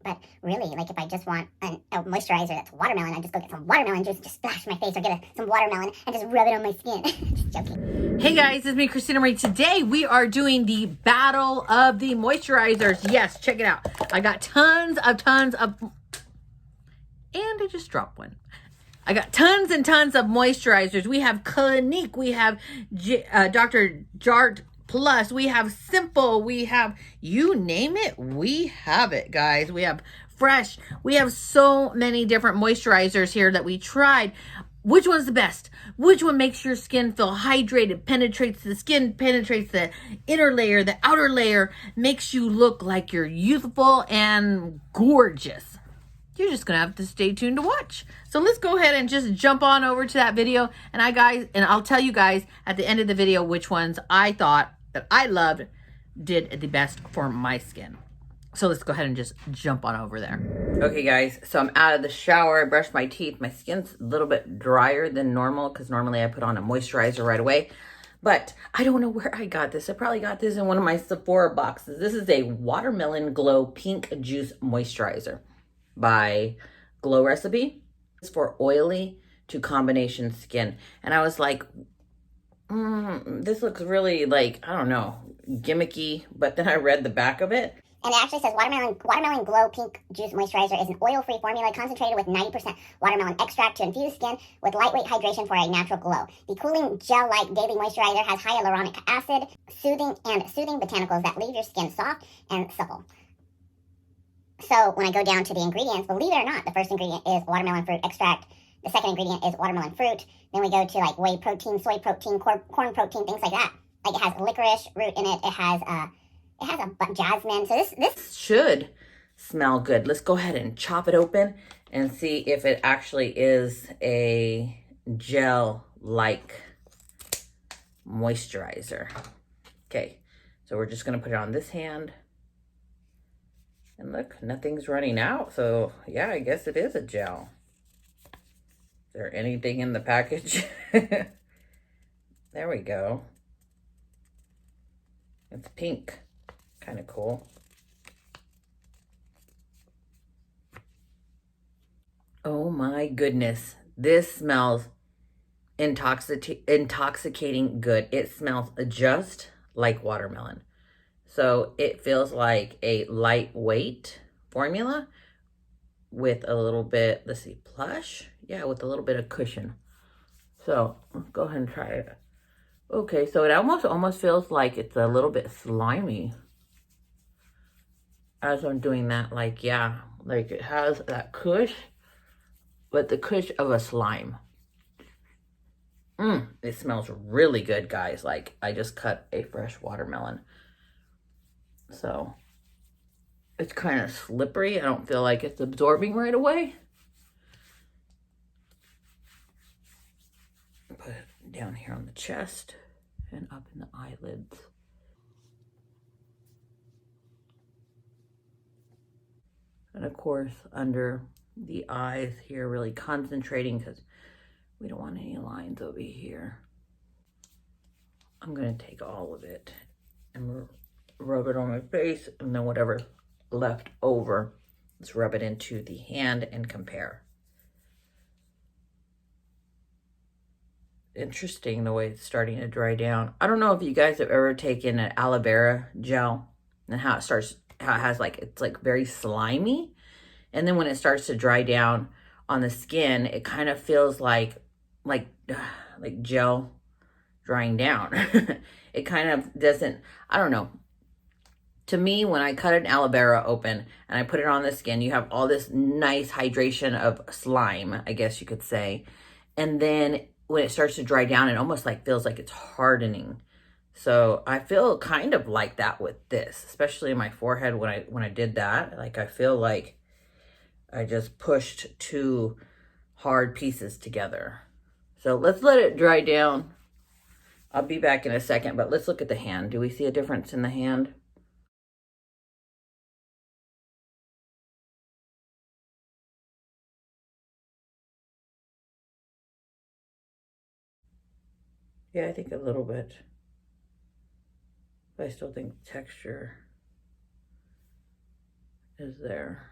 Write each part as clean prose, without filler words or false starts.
But really, like if I just want a moisturizer that's watermelon, I just go get some watermelon juice, just splash my face, or get some watermelon and just rub it on my skin. Just joking. Hey guys, it's me, Christina Marie. Today we are doing the battle of the moisturizers. Yes, check it out. I got tons of, and I just dropped one. I got tons and tons of moisturizers. We have Clinique, we have Dr. Jart Plus, we have Simple, we have, you name it, we have it, guys. We have Fresh. We have so many different moisturizers here that we tried. Which one's the best? Which one makes your skin feel hydrated, penetrates the skin, penetrates the inner layer, the outer layer, makes you look like you're youthful and gorgeous? You're just gonna have to stay tuned to watch. So let's go ahead and just jump on over to that video, and I'll tell you guys at the end of the video which ones I thought that I loved did the best for my skin. So let's go ahead and just jump on over there. Okay guys, so I'm out of the shower. I brushed my teeth. My skin's a little bit drier than normal because normally I put on a moisturizer right away. But I don't know where I got this. I probably got this in one of my Sephora boxes. This is a Watermelon Glow Pink Juice Moisturizer by Glow Recipe. It's for oily to combination skin. And I was like, this looks really like, I don't know, gimmicky. But then I read the back of it. And it actually says Watermelon Glow Pink Juice Moisturizer is an oil-free formula concentrated with 90% watermelon extract to infuse skin with lightweight hydration for a natural glow. The cooling gel-like daily moisturizer has hyaluronic acid, soothing botanicals that leave your skin soft and supple. So when I go down to the ingredients, believe it or not, the first ingredient is watermelon fruit extract. The second ingredient is watermelon fruit. Then we go to like whey protein, soy protein, corn protein, things like that. Like it has licorice root in it. It has a jasmine. So this should smell good. Let's go ahead and chop it open and see if it actually is a gel-like moisturizer. Okay, so we're just gonna put it on this hand. And look, nothing's running out. So yeah, I guess it is a gel. Is there anything in the package? There we go. It's pink. Kind of cool. Oh my goodness. This smells intoxicating good. It smells just like watermelon. So it feels like a lightweight formula with a little bit, let's see, plush? Yeah, with a little bit of cushion. So let's go ahead and try it. Okay, so it almost feels like it's a little bit slimy. As I'm doing that, like, yeah, like it has that cush, but the cush of a slime. It smells really good, guys. Like I just cut a fresh watermelon. So it's kind of slippery. I don't feel like it's absorbing right away. Put it down here on the chest and up in the eyelids. And of course, under the eyes here, really concentrating because we don't want any lines over here. I'm going to take all of it and rub it on my face, and then whatever's left over, let's rub it into the hand and compare. Interesting the way it's starting to dry down. I don't know if you guys have ever taken an aloe vera gel and how it has like, it's like very slimy. And then when it starts to dry down on the skin, it kind of feels like gel drying down. It kind of doesn't, I don't know. To me, when I cut an aloe vera open and I put it on the skin, you have all this nice hydration of slime, I guess you could say. And then when it starts to dry down, it almost like feels like it's hardening. So I feel kind of like that with this, especially in my forehead when I did that. Like I feel like I just pushed two hard pieces together. So let's let it dry down. I'll be back in a second, but let's look at the hand. Do we see a difference in the hand? Yeah, I think a little bit. But I still think texture is there.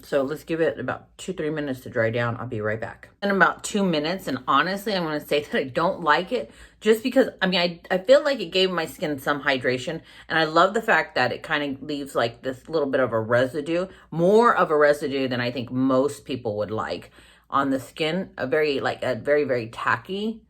So let's give it about 2-3 minutes to dry down. I'll be right back. In about 2 minutes, and honestly, I'm going to say that I don't like it just because, I mean, I feel like it gave my skin some hydration, and I love the fact that it kind of leaves like this little bit of a residue, more of a residue than I think most people would like on the skin. A very, very tacky,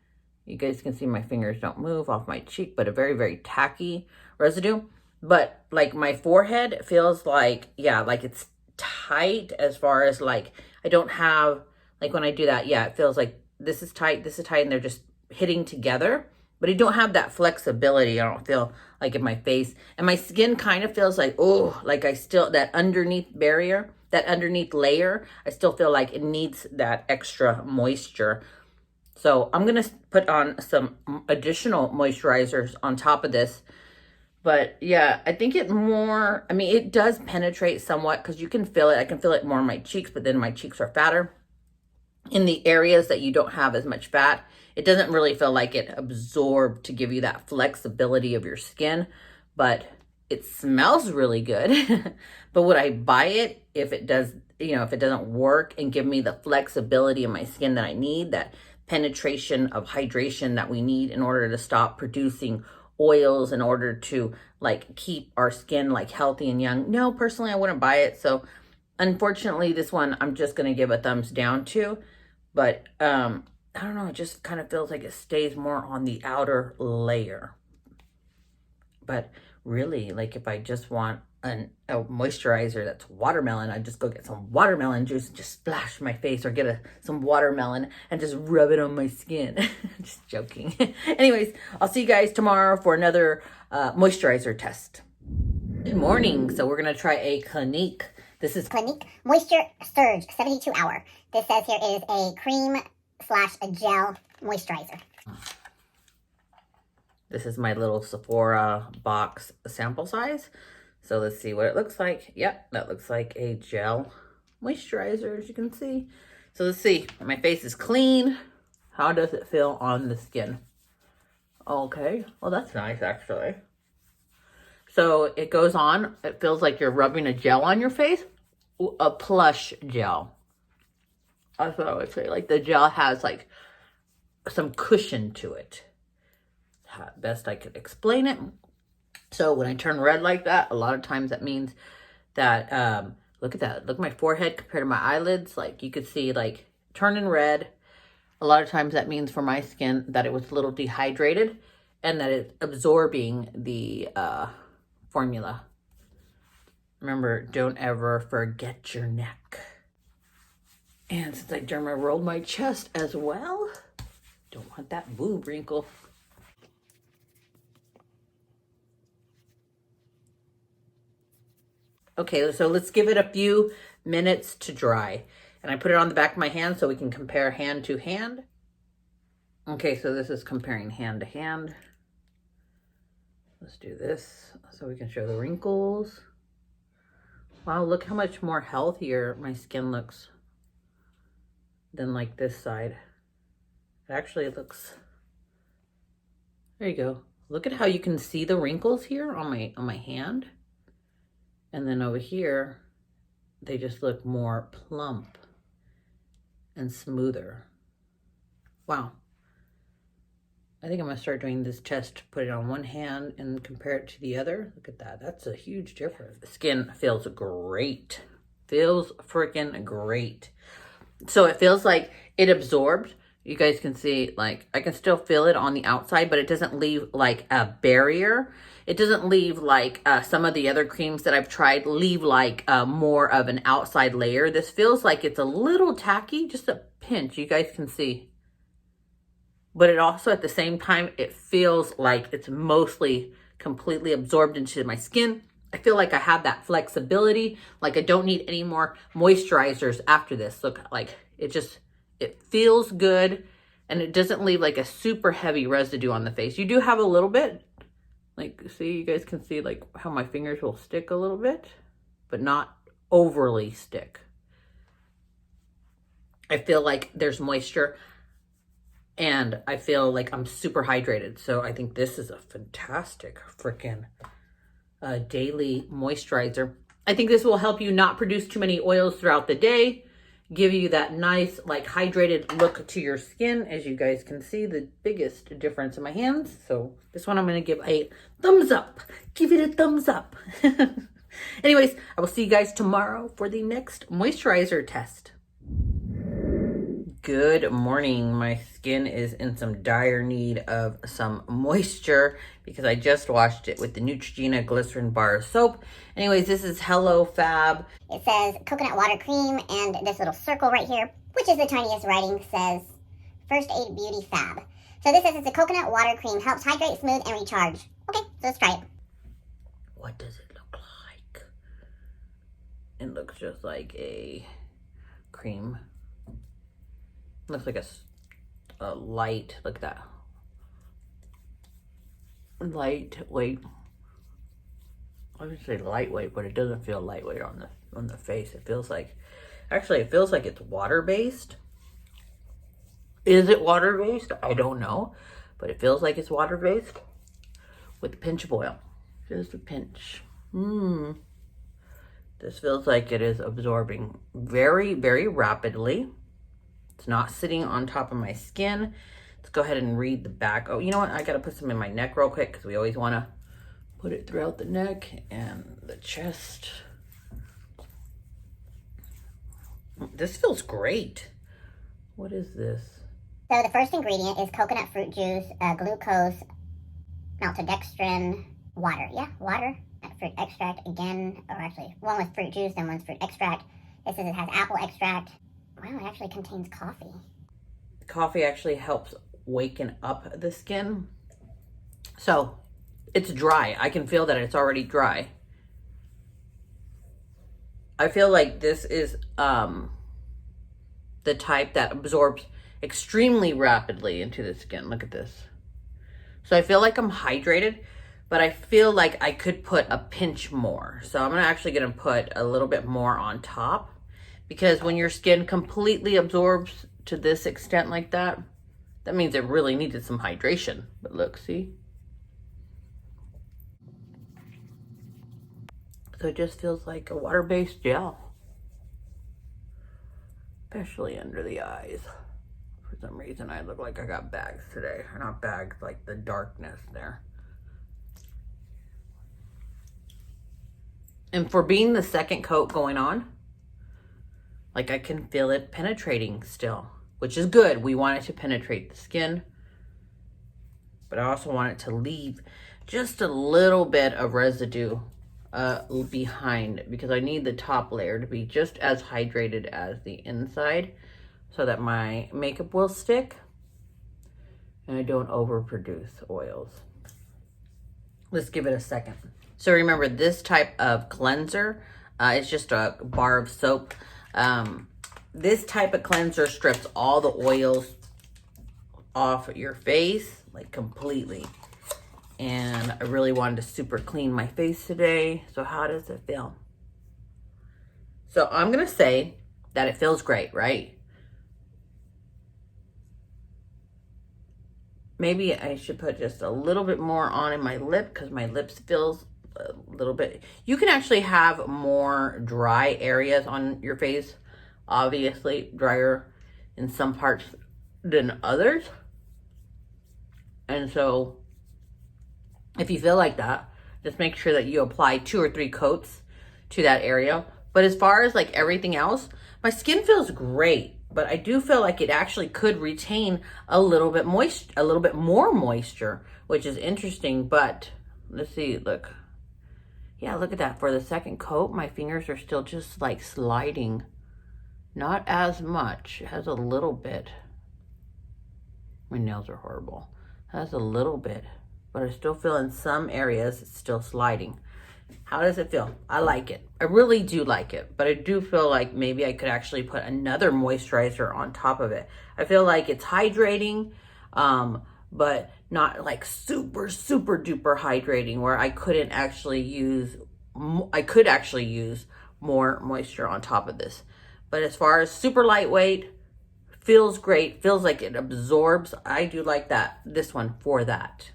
you guys can see my fingers don't move off my cheek, but a very, very tacky residue. But like my forehead feels like, yeah, like it's tight as far as like, I don't have, like when I do that, yeah, it feels like this is tight, and they're just hitting together, but I don't have that flexibility. I don't feel like in my face, and my skin kind of feels like, oh, like I still, that underneath barrier, that underneath layer, I still feel like it needs that extra moisture. So I'm going to put on some additional moisturizers on top of this. But yeah, I think it more, I mean, it does penetrate somewhat because you can feel it. I can feel it more on my cheeks, but then my cheeks are fatter. In the areas that you don't have as much fat, it doesn't really feel like it absorbed to give you that flexibility of your skin, but it smells really good. But would I buy it if it does, you know, if it doesn't work and give me the flexibility in my skin that I need, that penetration of hydration that we need in order to stop producing oils, in order to like keep our skin like healthy and young? No, personally, I wouldn't buy it. So unfortunately, this one I'm just going to give a thumbs down to. But I don't know, it just kind of feels like it stays more on the outer layer. But really, like if I just want a moisturizer that's watermelon, I just go get some watermelon juice and just splash my face, or get some watermelon and just rub it on my skin. Just joking. Anyways, I'll see you guys tomorrow for another moisturizer test. Good morning. So we're going to try a Clinique. This is Clinique Moisture Surge 72 Hour. This says here it is a cream / a gel moisturizer. This is my little Sephora box sample size. So let's see what it looks like. Yep, that looks like a gel moisturizer, as you can see. So let's see. My face is clean. How does it feel on the skin? Okay, well that's nice actually. So it goes on. It feels like you're rubbing a gel on your face. A plush gel. That's what I would say. Like the gel has like some cushion to it. Best I could explain it. So when I turn red like that, a lot of times that means that, look at that. Look at my forehead compared to my eyelids. Like you could see like turning red. A lot of times that means for my skin that it was a little dehydrated and that it's absorbing the formula. Remember, don't ever forget your neck. And since I derma rolled my chest as well, don't want that boob wrinkle. Okay, so let's give it a few minutes to dry. And I put it on the back of my hand so we can compare hand to hand. Okay, so this is comparing hand to hand. Let's do this so we can show the wrinkles. Wow, look how much more healthier my skin looks than like this side. It actually looks, there you go. Look at how you can see the wrinkles here on my hand. And then over here, they just look more plump and smoother. Wow. I think I'm gonna start doing this test, put it on one hand and compare it to the other. Look at that, that's a huge difference. The skin feels great. Feels freaking great. So it feels like it absorbed. You guys can see, like, I can still feel it on the outside, but it doesn't leave like a barrier. It doesn't leave like some of the other creams that I've tried leave like more of an outside layer. This feels like it's a little tacky, just a pinch, you guys can see. But it also, at the same time, it feels like it's mostly completely absorbed into my skin. I feel like I have that flexibility. Like I don't need any more moisturizers after this. Look, like it feels good, and it doesn't leave like a super heavy residue on the face. You do have a little bit. Like, see, you guys can see like how my fingers will stick a little bit, but not overly stick. I feel like there's moisture, and I feel like I'm super hydrated. So I think this is a fantastic freaking daily moisturizer. I think this will help you not produce too many oils throughout the day, give you that nice, like, hydrated look to your skin. As you guys can see, the biggest difference in my hands. So this one I'm going to give a thumbs up. Give it a thumbs up. Anyways, I will see you guys tomorrow for the next moisturizer test. Good morning. My skin is in some dire need of some moisture because I just washed it with the Neutrogena Glycerin Bar Soap. Anyways, this is Hello Fab. It says coconut water cream, and this little circle right here, which is the tiniest writing, says First Aid Beauty Fab. So this says it's a coconut water cream, helps hydrate, smooth, and recharge. Okay, so let's try it. What does it look like? It looks just like a cream. Looks like a light, look at that. Lightweight. I would say lightweight, but it doesn't feel lightweight on the face. It feels like, actually it feels like it's water-based. Is it water-based? I don't know, but it feels like it's water-based with a pinch of oil. Just a pinch. This feels like it is absorbing very, very rapidly. It's not sitting on top of my skin. Let's go ahead and read the back. Oh, you know what? I got to put some in my neck real quick because we always want to put it throughout the neck and the chest. This feels great. What is this? So the first ingredient is coconut fruit juice, glucose, maltodextrin, water. Yeah, water, fruit extract again, or actually one with fruit juice and one's fruit extract. This says it has apple extract. Wow, it actually contains coffee. Coffee actually helps waken up the skin. So it's dry. I can feel that it's already dry. I feel like this is the type that absorbs extremely rapidly into the skin. Look at this. So I feel like I'm hydrated, but I feel like I could put a pinch more. So I'm actually going to put a little bit more on top. Because when your skin completely absorbs to this extent like that, that means it really needed some hydration. But look, see? So it just feels like a water-based gel. Especially under the eyes. For some reason, I look like I got bags today. Or not bags, like the darkness there. And for being the second coat going on, like I can feel it penetrating still, which is good. We want it to penetrate the skin, but I also want it to leave just a little bit of residue behind because I need the top layer to be just as hydrated as the inside so that my makeup will stick and I don't overproduce oils. Let's give it a second. So remember, this type of cleanser is just a bar of soap. This type of cleanser strips all the oils off your face, like completely. And I really wanted to super clean my face today. So how does it feel? So I'm going to say that it feels great, right? Maybe I should put just a little bit more on in my lip because my lips feels a little bit. You can actually have more dry areas on your face. Obviously drier in some parts than others. And so if you feel like that, just make sure that you apply 2 or 3 coats to that area. But as far as like everything else, my skin feels great, but I do feel like it actually could retain a little bit more moisture, which is interesting. But let's see, look. Yeah, look at that. For the second coat, my fingers are still just like sliding. Not as much. It has a little bit. My nails are horrible. It has a little bit, but I still feel in some areas it's still sliding. How does it feel? I like it. I really do like it, but I do feel like maybe I could actually put another moisturizer on top of it. I feel like it's hydrating, but not like super, super duper hydrating where I couldn't actually use, I could actually use more moisture on top of this. But as far as super lightweight, feels great, feels like it absorbs. I do like that, this one for that.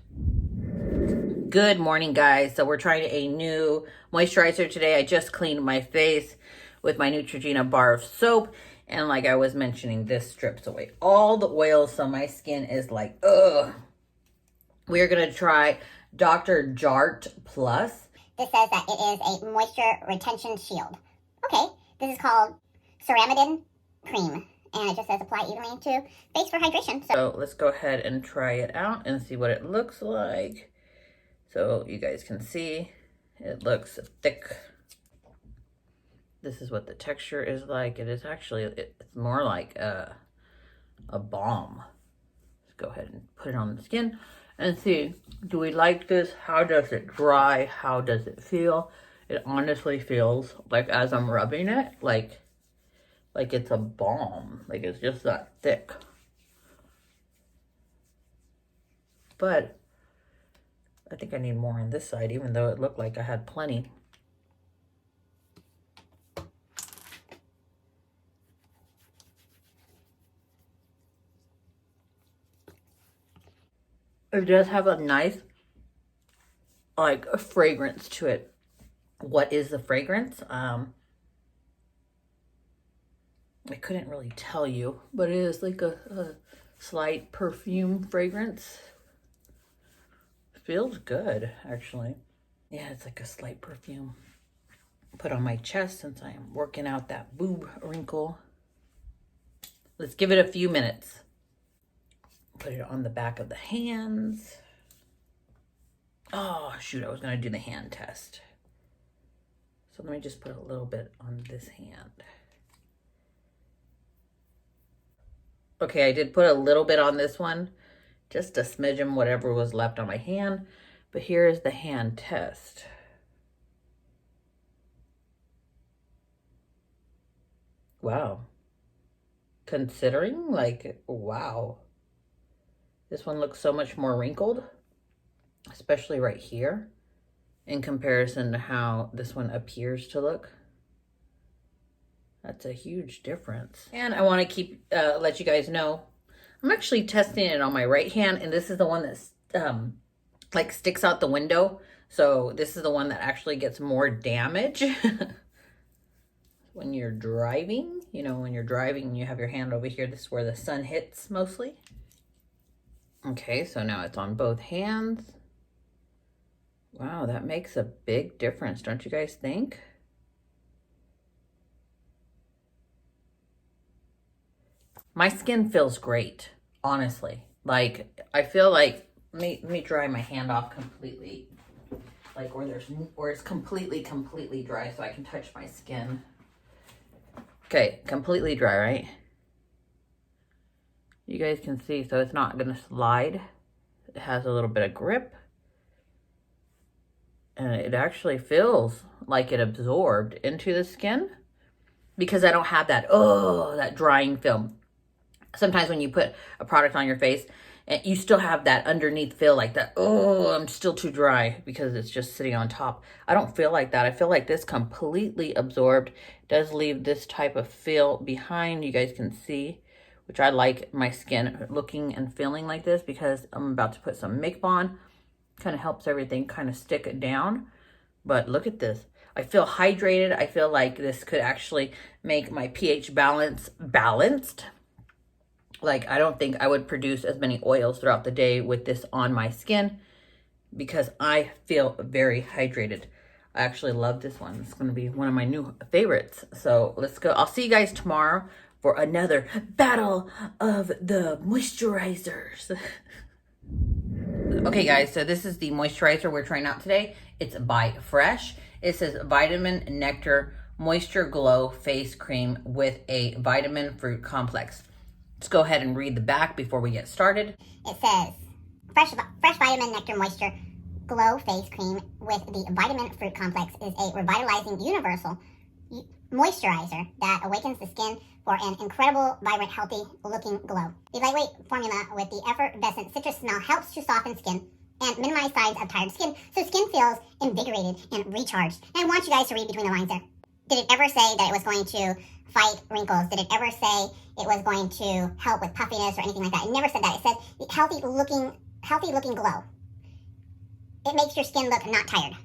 Good morning, guys. So we're trying a new moisturizer today. I just cleaned my face with my Neutrogena bar of soap. And like I was mentioning, this strips away all the oil. So my skin is like, ugh. We're going to try Dr. Jart Plus. This says that it is a moisture retention shield. Okay, this is called Ceramidin Cream. And it just says apply evenly to face for hydration. So let's go ahead and try it out and see what it looks like. So you guys can see it looks thick. This is what the texture is like. It is actually, it's more like a balm. Let's go ahead and put it on the skin and see, do we like this? How does it dry? How does it feel? It honestly feels like, as I'm rubbing it, like it's a balm. Like it's just that thick. But I think I need more on this side, even though it looked like I had plenty. It does have a nice, like, a fragrance to it. What is the fragrance? I couldn't really tell you, but it is like a slight perfume fragrance. Feels good, actually. Yeah, it's like a slight perfume. Put on my chest since I am working out that boob wrinkle. Let's give it a few minutes. Put it on the back of the hands. Oh, shoot, I was going to do the hand test. So let me just put a little bit on this hand. Okay, I did put a little bit on this one. Just a smidgen, whatever was left on my hand. But here is the hand test. Wow. Considering, like, wow. This one looks so much more wrinkled, especially right here, in comparison to how this one appears to look. That's a huge difference. And I want to let you guys know, I'm actually testing it on my right hand, and this is the one that's like sticks out the window. So this is the one that actually gets more damage when you're driving. You know, when you're driving and you have your hand over here, this is where the sun hits mostly. Okay, so now it's on both hands. Wow, that makes a big difference, don't you guys think? My skin feels great, honestly. Like, I feel like, let me dry my hand off completely. Like where it's completely dry so I can touch my skin. Okay, completely dry, right? You guys can see, so it's not gonna slide. It has a little bit of grip. And it actually feels like it absorbed into the skin because I don't have that, that drying film. Sometimes when you put a product on your face, you still have that underneath feel like that, I'm still too dry because it's just sitting on top. I don't feel like that. I feel like this completely absorbed. It does leave this type of feel behind, you guys can see, which I like my skin looking and feeling like this because I'm about to put some makeup on. Kind of helps everything kind of stick it down. But look at this. I feel hydrated. I feel like this could actually make my pH balance balanced. Like, I don't think I would produce as many oils throughout the day with this on my skin because I feel very hydrated. I actually love this one. It's going to be one of my new favorites. So let's go. I'll see you guys tomorrow for another battle of the moisturizers. Okay, guys, so this is the moisturizer we're trying out today. It's by Fresh. It says Vitamin Nectar Moisture Glow Face Cream with a Vitamin Fruit Complex. Let's go ahead and read the back before we get started. It says, Fresh Vitamin Nectar Moisture Glow Face Cream with the Vitamin Fruit Complex is a revitalizing universal moisturizer that awakens the skin for an incredible, vibrant, healthy-looking glow. The lightweight formula with the effervescent citrus smell helps to soften skin and minimize signs of tired skin, so skin feels invigorated and recharged. And I want you guys to read between the lines there. Did it ever say that it was going to fight wrinkles? Did it ever say it was going to help with puffiness or anything like that? It never said that. It said healthy looking glow. It makes your skin look not tired.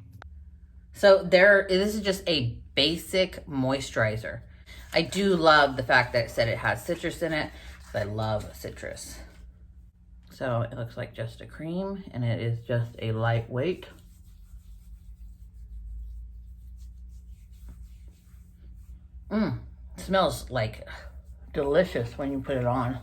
So this is just a basic moisturizer. I do love the fact that it said it has citrus in it. I love citrus. So it looks like just a cream, and it is just a lightweight. Smells like delicious when you put it on.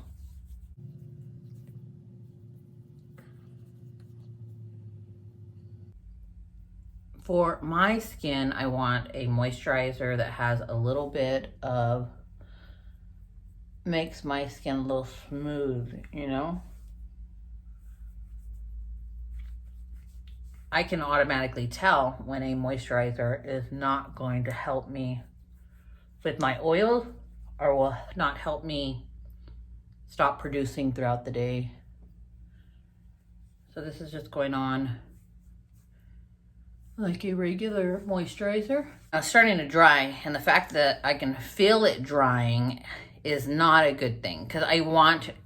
For my skin, I want a moisturizer that has a little bit of, makes my skin a little smooth, you know? I can automatically tell when a moisturizer is not going to help me with my oils or will not help me stop producing throughout the day. So this is just going on like a regular moisturizer. It's starting to dry, and the fact that I can feel it drying is not a good thing, because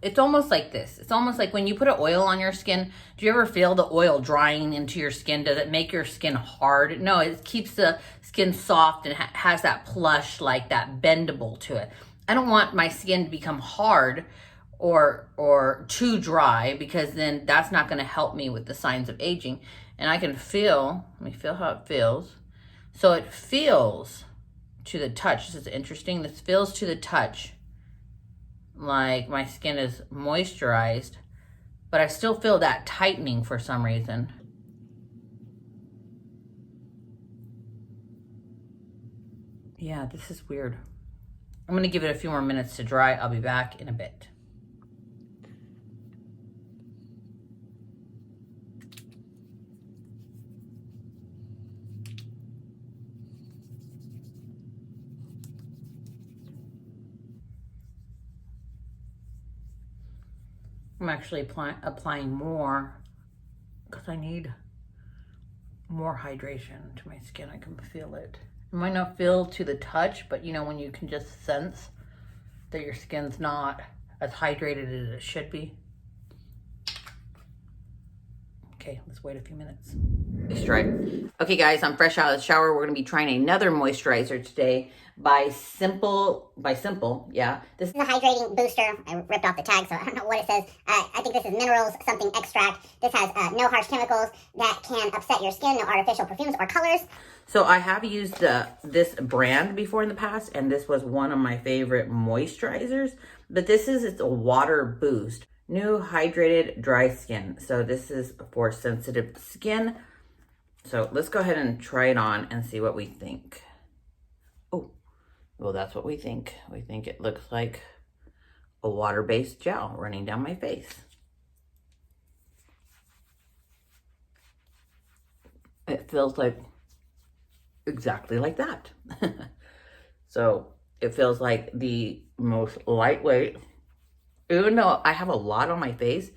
it's almost like this. It's almost like when you put an oil on your skin, do you ever feel the oil drying into your skin? Does it make your skin hard? No, it keeps the skin soft and has that plush, like that bendable to it. I don't want my skin to become hard or too dry, because then that's not going to help me with the signs of aging. And I can feel, let me feel how it feels. So it feels to the touch. This is interesting. This feels to the touch like my skin is moisturized, but I still feel that tightening for some reason. Yeah, this is weird. I'm gonna give it a few more minutes to dry. I'll be back in a bit. I'm actually applying more because I need more hydration to my skin. I can feel it. It might not feel to the touch, but you know, when you can just sense that your skin's not as hydrated as it should be. Okay, let's wait a few minutes. It's dry. Okay guys, I'm fresh out of the shower. We're gonna be trying another moisturizer today by Simple, yeah. This is a hydrating booster. I ripped off the tag, so I don't know what it says. I think this is minerals, something extract. This has no harsh chemicals that can upset your skin, no artificial perfumes or colors. So I have used this brand before in the past, and this was one of my favorite moisturizers, but it's a water boost. New hydrated dry skin. So this is for sensitive skin. So let's go ahead and try it on and see what we think. Oh, well, that's what we think. We think it looks like a water-based gel running down my face. It feels like exactly like that. So it feels like the most lightweight. Even though I have a lot on my face,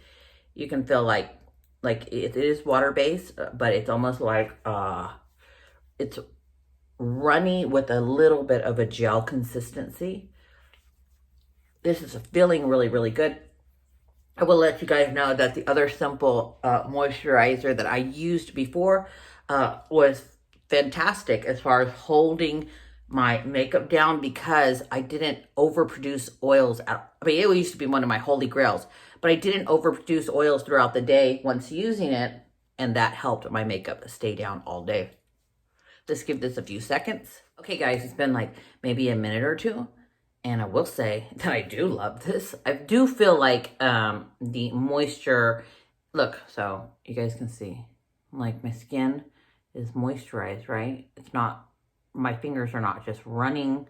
you can feel like it is water-based, but it's almost like it's runny with a little bit of a gel consistency. This is feeling really, really good. I will let you guys know that the other Simple moisturizer that I used before was fantastic as far as holding my makeup down, because I didn't overproduce oils. I mean, it used to be one of my holy grails, but I didn't overproduce oils throughout the day once using it, and that helped my makeup stay down all day. Let's give this a few seconds. Okay guys, it's been like maybe a minute or two, and I will say that I do love this. I do feel like the moisture, look, so you guys can see, like my skin is moisturized, right? It's not, my fingers are not just running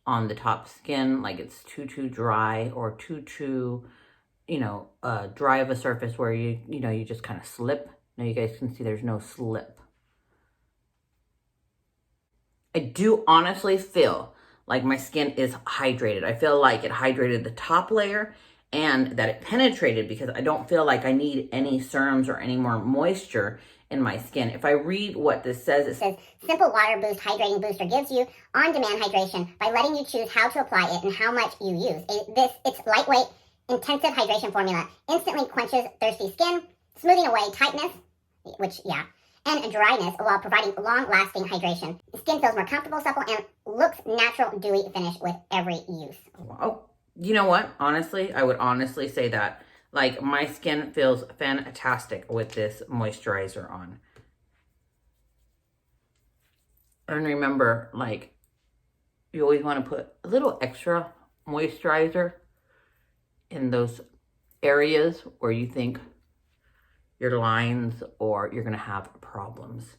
on the top skin like it's too dry or too you know, dry of a surface where you just kind of slip. Now you guys can see there's no slip. I do honestly feel like my skin is hydrated. I feel like it hydrated the top layer and that it penetrated, because I don't feel like I need any serums or any more moisture in my skin. If I read what this says, it says Simple Water Boost Hydrating Booster gives you on-demand hydration by letting you choose how to apply it and how much you use. It's lightweight, intensive hydration formula instantly quenches thirsty skin, smoothing away tightness, which, yeah, and dryness while providing long-lasting hydration. Skin feels more comfortable, supple, and looks natural, dewy finish with every use. Oh, you know what? Honestly, I would honestly say that. Like, my skin feels fantastic with this moisturizer on. And remember, like, you always want to put a little extra moisturizer in those areas where you think your lines or you're going to have problems.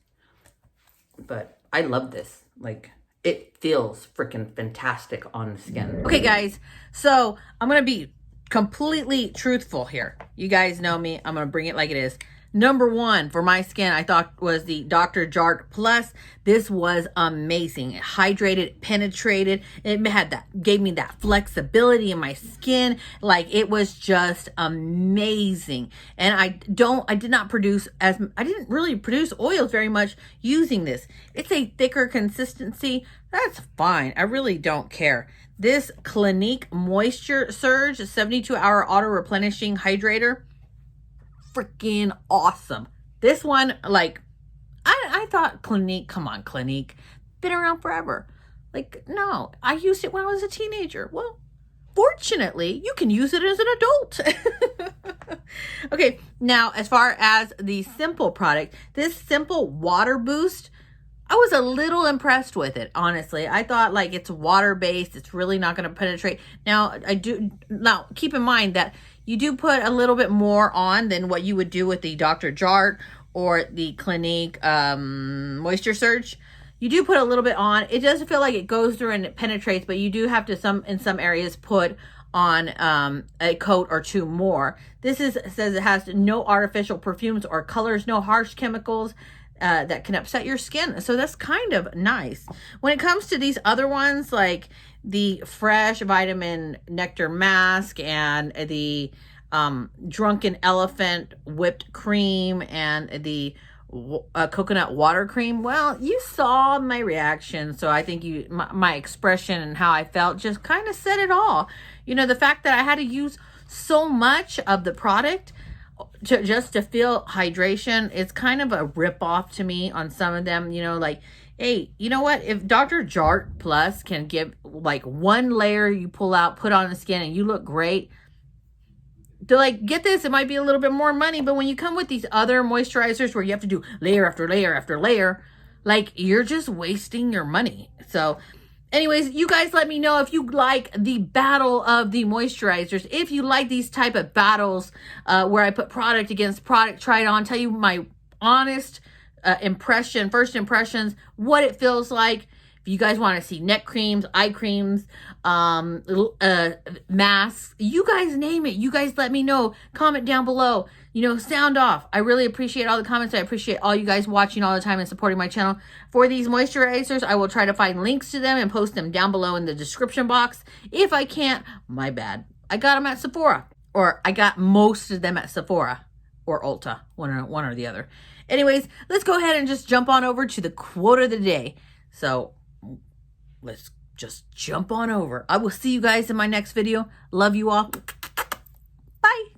But I love this. Like, it feels freaking fantastic on the skin. Okay, guys. So I'm going to be completely truthful here. You guys know me. I'm going to bring it like it is. Number one for my skin, I thought was the Dr. Jart Plus. This was amazing. It hydrated, penetrated. It had that, gave me that flexibility in my skin. Like, it was just amazing. And I didn't really produce oils very much using this. It's a thicker consistency. That's fine. I really don't care. This Clinique Moisture Surge 72-hour auto replenishing hydrator, freaking awesome. This one, like, I thought Clinique, come on, Clinique, been around forever. Like, no, I used it when I was a teenager. Well, fortunately, you can use it as an adult. Okay, now as far as the Simple product, this Simple Water Boost, I was a little impressed with it, honestly. I thought, like, it's water-based. It's really not going to penetrate. Now, keep in mind that you do put a little bit more on than what you would do with the Dr. Jart or the Clinique Moisture Surge. You do put a little bit on. It doesn't feel like it goes through and it penetrates, but you do have to, in some areas, put on a coat or two more. This says it has no artificial perfumes or colors, no harsh chemicals that can upset your skin. So that's kind of nice. When it comes to these other ones, like the Fresh Vitamin Nectar Mask and the Drunken Elephant Whipped Cream and the coconut water cream, well, you saw my reaction. So I think my expression and how I felt just kind of said it all. You know, the fact that I had to use so much of the product just to feel hydration, it's kind of a rip-off to me on some of them. You know, like, hey, you know what? If Dr. Jart Plus can give, like, one layer you pull out, put on the skin, and you look great, to, like, get this, it might be a little bit more money, but when you come with these other moisturizers where you have to do layer after layer after layer, like, you're just wasting your money. So anyways, you guys let me know if you like the battle of the moisturizers. If you like these type of battles where I put product against product, try it on, tell you my honest first impressions, what it feels like. If you guys want to see neck creams, eye creams, masks, you guys name it. You guys let me know. Comment down below. You know, sound off. I really appreciate all the comments. I appreciate all you guys watching all the time and supporting my channel. For these moisturizers, I will try to find links to them and post them down below in the description box. If I can't, my bad. I got them at Sephora. Or I got most of them at Sephora or Ulta. One or the other. Anyways, let's go ahead and just jump on over to the quote of the day. So let's just jump on over. I will see you guys in my next video. Love you all. Bye.